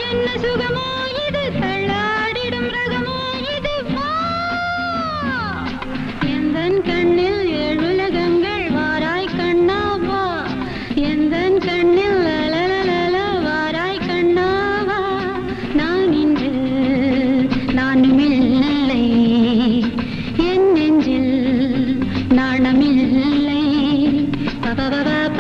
என்ன சுகமோ இது தள்ளாடிடும் ரகமோ இது வா எந்தன் கண்ணில் ஏழுலகங்கள் வாராய் கண்ணா வா எந்தன் கண்ணில் லலலலல வாராய் கண்ணா வா நான் இன்று நானுமில்லை என் நெஞ்சில் நாணமில்லை பபபபப